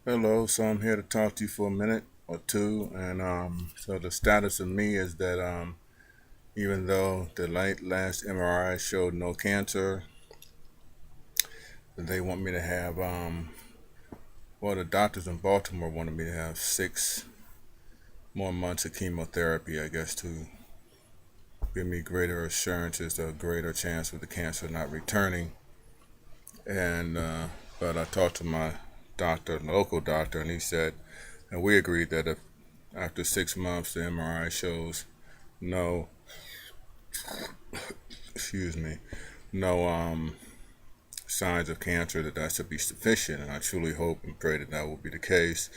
Hello, so I'm here to talk to you for a minute or two, and so the status of me is that even though the last MRI showed no cancer, they want me to have well, the doctors in Baltimore wanted me to have 6 more months of chemotherapy, I guess, to give me greater assurances, a greater chance of the cancer not returning. And but I talked to my doctor, local doctor, and he said, and we agreed that if after 6 months the MRI shows no, excuse me, no signs of cancer, that should be sufficient. And I truly hope and pray that that will be the case.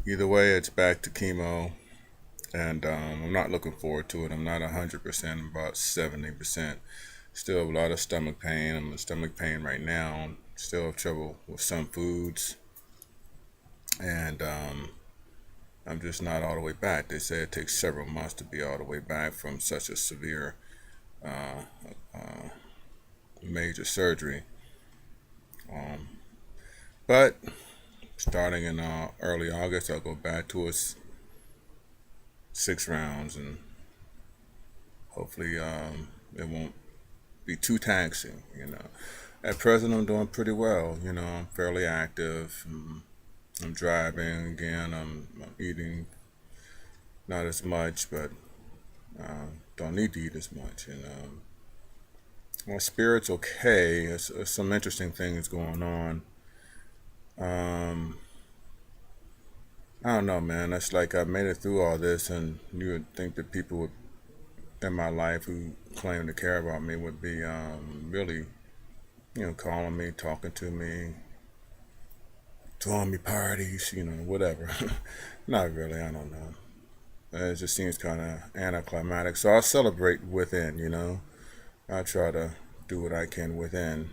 Either way, it's back to chemo, and I'm not looking forward to it. I'm not 100%. I'm about 70%. Still have a lot of stomach pain. I'm in stomach pain right now. Still have trouble with some foods, and I'm just not all the way back. They say it takes several months to be all the way back from such a severe uh, uh, major surgery. Um, but starting in early August, I'll go back to 6 rounds, and hopefully it won't be too taxing. At present, I'm doing pretty well. I'm fairly active. I'm driving again. I'm eating not as much, but don't need to eat as much. My spirit's okay. It's some interesting things going on. Um, I don't know, man. It's like I made it through all this, and you would think that people would, in my life who claim to care about me would be really, calling me, talking to me, throwing me parties, whatever. Not really. I don't know. It just seems kind of anticlimactic. So I'll celebrate within. I try to do what I can within,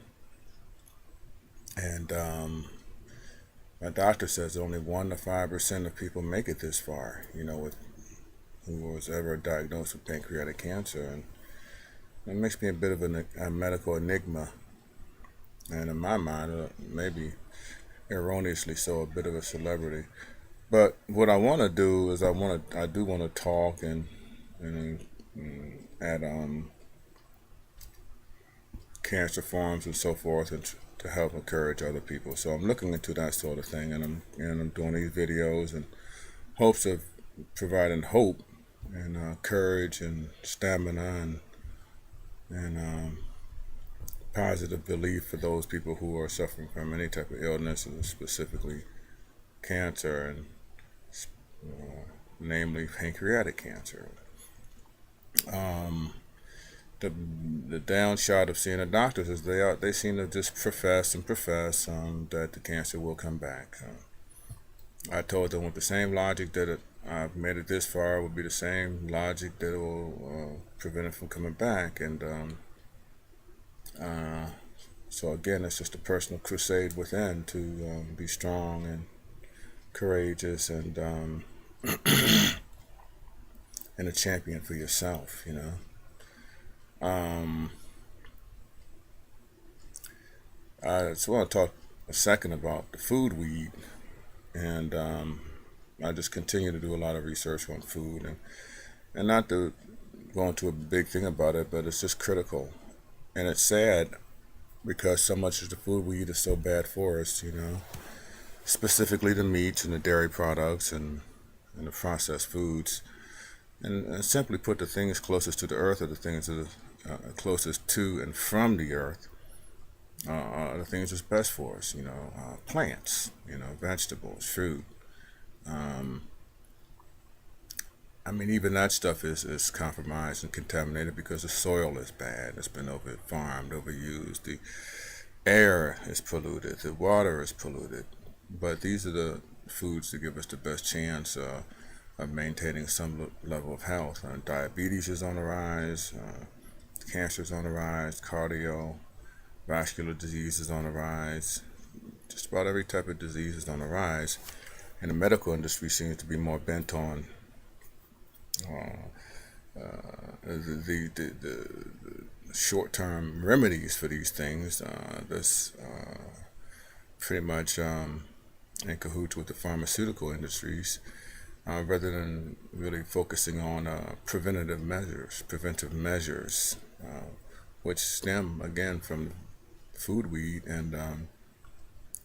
and my doctor says only 1 to 5% of people make it this far. With who was ever diagnosed with pancreatic cancer, and it makes me a bit of a medical enigma, and in my mind, maybe erroneously so, a bit of a celebrity. But what I want to do is I do want to talk and at cancer forums and so forth, and to help encourage other people. So I'm looking into that sort of thing, and I'm doing these videos in hopes of providing hope and courage and stamina and positive belief for those people who are suffering from any type of illness, and specifically cancer, and uh, namely pancreatic cancer. Um, the downshot of seeing the doctors is they seem to just profess and profess that the cancer will come back. I told them with the same logic that I've made it this far would be the same logic that will prevent it from coming back, and uh, so again, it's just a personal crusade within to be strong and courageous, and a champion for yourself. Um, I just want to talk a second about the food we eat, and I just continue to do a lot of research on food, and not to go into a big thing about it, but it's just critical, and it's sad because so much of the food we eat is so bad for us. Specifically the meats and the dairy products and the processed foods. And simply put, the things closest to the earth are the things that are closest to and from the earth are the things that's best for us. Plants, vegetables, fruit. Um, I mean, even that stuff is compromised and contaminated because the soil is bad. It's been over farmed, overused. The air is polluted. The water is polluted. But these are the foods that give us the best chance of maintaining some level of health. Diabetes is on the rise, cancer is on the rise, cardiovascular disease is on the rise. Just about every type of disease is on the rise. And the medical industry seems to be more bent on the short-term remedies for these things. This pretty much in cahoots with the pharmaceutical industries, rather than really focusing on preventive measures, which stem again from food we eat and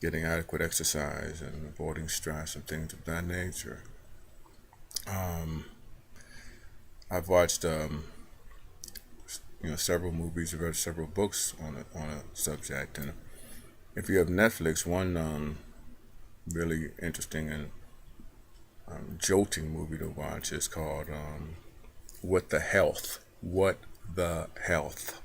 getting adequate exercise and avoiding stress and things of that nature. Um, I've watched several movies, read several books on a subject, and if you have Netflix, one really interesting and jolting movie to watch is called "What the Health." What the Health.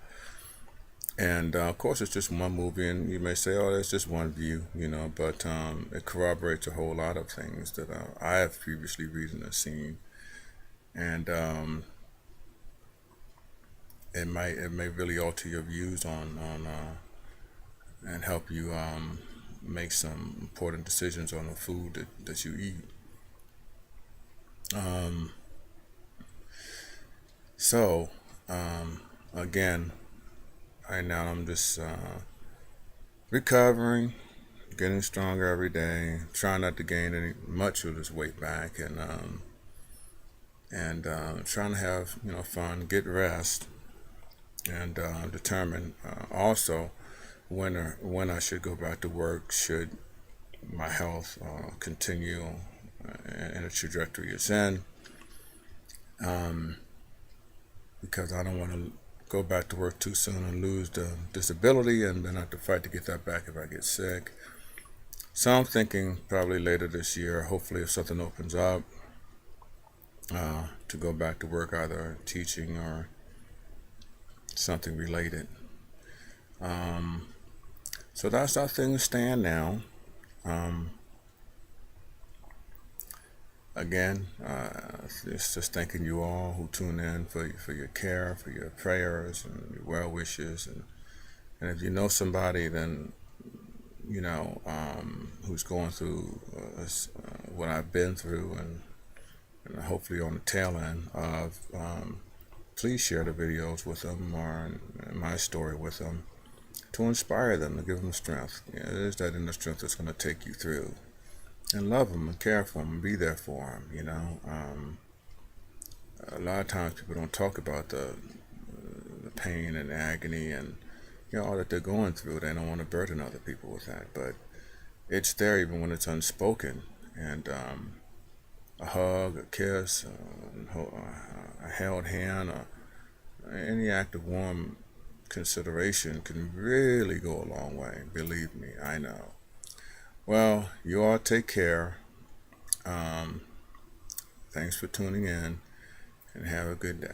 And of course, it's just one movie, and you may say, "Oh, that's just one view," but it corroborates a whole lot of things that I have previously read and seen, and it may really alter your views on and help you make some important decisions on the food that you eat. Um, so again, right now I'm just recovering, getting stronger every day, trying not to gain any much of this weight back, and trying to have fun, get rest, and determine also when I should go back to work. Should my health continue in a trajectory it's in, um, because I don't want to go back to work too soon and lose the disability and then have to fight to get that back if I get sick. So I'm thinking probably later this year, hopefully if something opens up, to go back to work, either teaching or something related. Um, so that's how things stand now. Um, Again, it's just thanking you all who tune in for your care, for your prayers and your well wishes, and if you know somebody, then who's going through what I've been through, and hopefully on the tail end of, please share the videos with them or my story with them to inspire them, to give them strength. It is that inner strength that's going to take you through. And love them and care for them and be there for them. A lot of times people don't talk about the pain and agony and all that they're going through. They don't want to burden other people with that, but it's there even when it's unspoken. And a hug, a kiss, a held hand, any act of warm consideration can really go a long way. Believe me, I know. Well, you all take care. Um, Thanks for tuning in and have a good day.